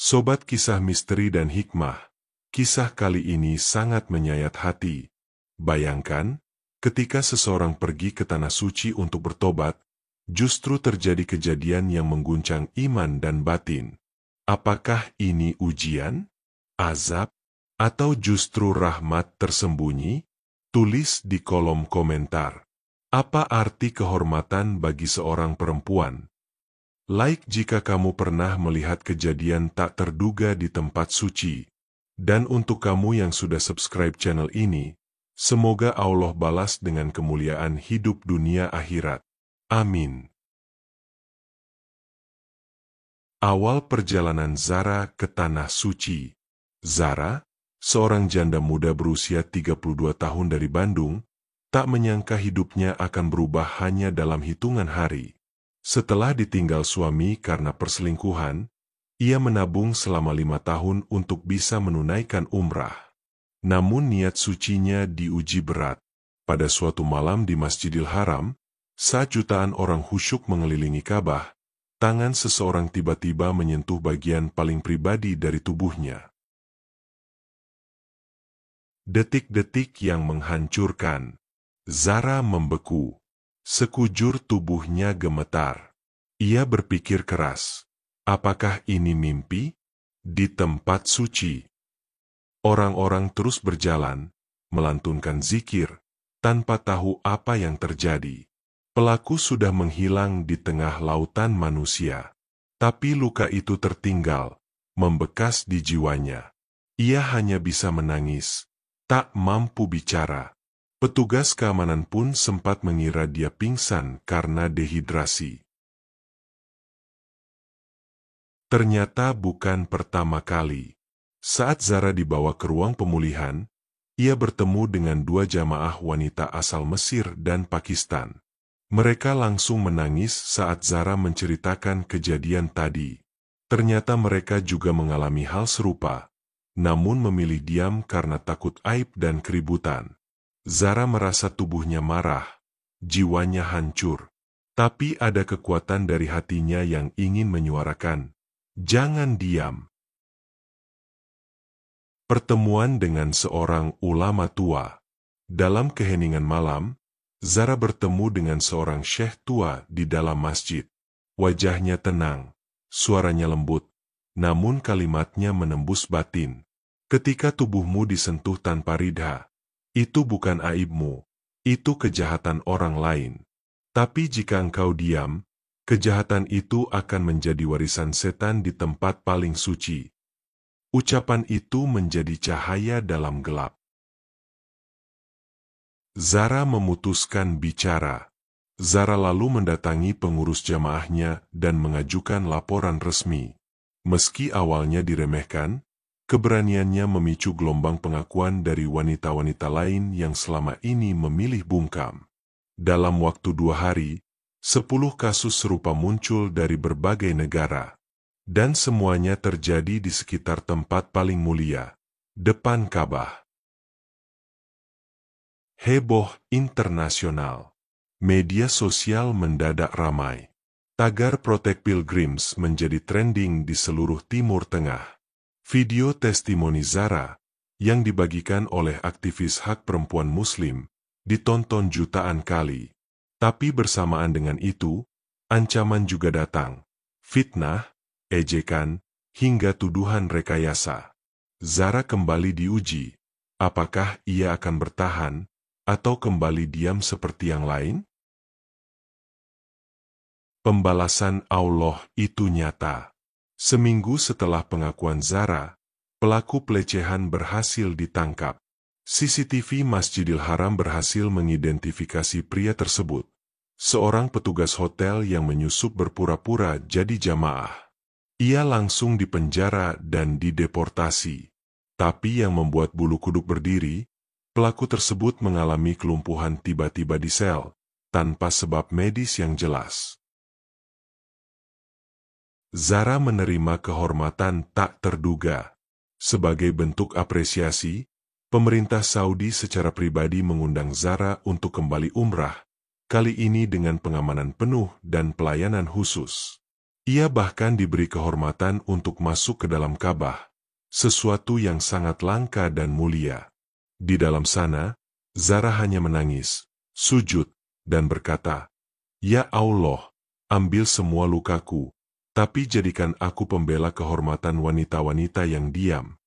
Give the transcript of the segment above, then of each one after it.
Sobat Kisah Misteri dan Hikmah, kisah kali ini sangat menyayat hati. Bayangkan, ketika seseorang pergi ke Tanah Suci untuk bertobat, justru terjadi kejadian yang mengguncang iman dan batin. Apakah ini ujian, azab, atau justru rahmat tersembunyi? Tulis di kolom komentar. Apa arti kehormatan bagi seorang perempuan? Like jika kamu pernah melihat kejadian tak terduga di tempat suci. Dan untuk kamu yang sudah subscribe channel ini, semoga Allah balas dengan kemuliaan hidup dunia akhirat. Amin. Awal perjalanan Zara ke Tanah Suci. Zara, seorang janda muda berusia 32 tahun dari Bandung, tak menyangka hidupnya akan berubah hanya dalam hitungan hari. Setelah ditinggal suami karena perselingkuhan, ia menabung selama 5 tahun untuk bisa menunaikan umrah. Namun niat sucinya diuji berat. Pada suatu malam di Masjidil Haram, saat jutaan orang khusyuk mengelilingi Ka'bah, tangan seseorang tiba-tiba menyentuh bagian paling pribadi dari tubuhnya. Detik-detik yang menghancurkan. Zara membeku. Sekujur tubuhnya gemetar. Ia berpikir keras, apakah ini mimpi? Di tempat suci, orang-orang terus berjalan, melantunkan zikir, tanpa tahu apa yang terjadi. Pelaku sudah menghilang di tengah lautan manusia. Tapi luka itu tertinggal, membekas di jiwanya. Ia hanya bisa menangis, tak mampu bicara. Petugas keamanan pun sempat mengira dia pingsan karena dehidrasi. Ternyata bukan pertama kali. Saat Zara dibawa ke ruang pemulihan, ia bertemu dengan 2 jamaah wanita asal Mesir dan Pakistan. Mereka langsung menangis saat Zara menceritakan kejadian tadi. Ternyata mereka juga mengalami hal serupa, namun memilih diam karena takut aib dan keributan. Zara merasa tubuhnya marah, jiwanya hancur. Tapi ada kekuatan dari hatinya yang ingin menyuarakan, "Jangan diam." Pertemuan dengan seorang ulama tua. Dalam keheningan malam, Zara bertemu dengan seorang syekh tua di dalam masjid. Wajahnya tenang, suaranya lembut, namun kalimatnya menembus batin. Ketika tubuhmu disentuh tanpa ridha, itu bukan aibmu, itu kejahatan orang lain. Tapi jika engkau diam, kejahatan itu akan menjadi warisan setan di tempat paling suci. Ucapan itu menjadi cahaya dalam gelap. Zara memutuskan bicara. Zara lalu mendatangi pengurus jamaahnya dan mengajukan laporan resmi. Meski awalnya diremehkan, keberaniannya memicu gelombang pengakuan dari wanita-wanita lain yang selama ini memilih bungkam. Dalam waktu 2 hari, 10 kasus serupa muncul dari berbagai negara. Dan semuanya terjadi di sekitar tempat paling mulia, depan Ka'bah. Heboh internasional. Media sosial mendadak ramai. Tagar Protect Pilgrims menjadi trending di seluruh Timur Tengah. Video testimoni Zara, yang dibagikan oleh aktivis hak perempuan Muslim, ditonton jutaan kali. Tapi bersamaan dengan itu, ancaman juga datang. Fitnah, ejekan, hingga tuduhan rekayasa. Zara kembali diuji. Apakah ia akan bertahan, atau kembali diam seperti yang lain? Pembalasan Allah itu nyata. Seminggu setelah pengakuan Zara, pelaku pelecehan berhasil ditangkap. CCTV Masjidil Haram berhasil mengidentifikasi pria tersebut. Seorang petugas hotel yang menyusup berpura-pura jadi jamaah. Ia langsung dipenjara dan dideportasi. Tapi yang membuat bulu kuduk berdiri, pelaku tersebut mengalami kelumpuhan tiba-tiba di sel, tanpa sebab medis yang jelas. Zara menerima kehormatan tak terduga. Sebagai bentuk apresiasi, pemerintah Saudi secara pribadi mengundang Zara untuk kembali umrah, kali ini dengan pengamanan penuh dan pelayanan khusus. Ia bahkan diberi kehormatan untuk masuk ke dalam Ka'bah, sesuatu yang sangat langka dan mulia. Di dalam sana, Zara hanya menangis, sujud, dan berkata, "Ya Allah, ambil semua lukaku, tapi jadikan aku pembela kehormatan wanita-wanita yang diam."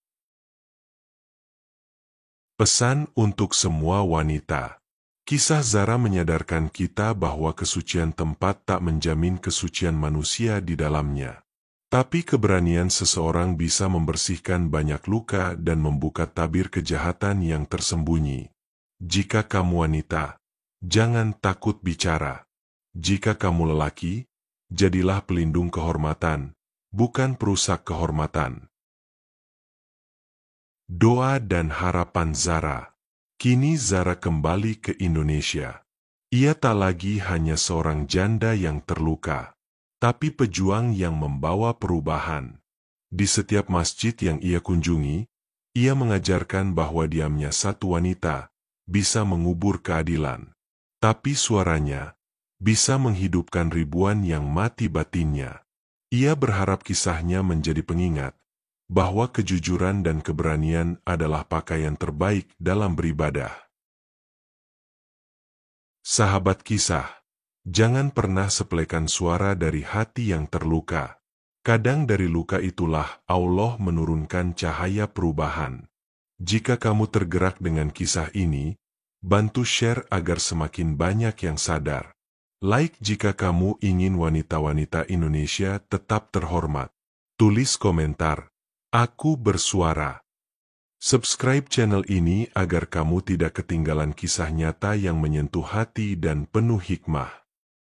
Pesan untuk semua wanita. Kisah Zara menyadarkan kita bahwa kesucian tempat tak menjamin kesucian manusia di dalamnya. Tapi keberanian seseorang bisa membersihkan banyak luka dan membuka tabir kejahatan yang tersembunyi. Jika kamu wanita, jangan takut bicara. Jika kamu lelaki, jadilah pelindung kehormatan, bukan perusak kehormatan. Doa dan harapan Zara. Kini Zara kembali ke Indonesia. Ia tak lagi hanya seorang janda yang terluka, tapi pejuang yang membawa perubahan. Di setiap masjid yang ia kunjungi, ia mengajarkan bahwa diamnya satu wanita bisa mengubur keadilan. Tapi suaranya bisa menghidupkan ribuan yang mati batinnya. Ia berharap kisahnya menjadi pengingat bahwa kejujuran dan keberanian adalah pakaian terbaik dalam beribadah. Sahabat kisah, jangan pernah sepelekan suara dari hati yang terluka. Kadang dari luka itulah Allah menurunkan cahaya perubahan. Jika kamu tergerak dengan kisah ini, bantu share agar semakin banyak yang sadar. Like jika kamu ingin wanita-wanita Indonesia tetap terhormat. Tulis komentar, "Aku bersuara." Subscribe channel ini agar kamu tidak ketinggalan kisah nyata yang menyentuh hati dan penuh hikmah.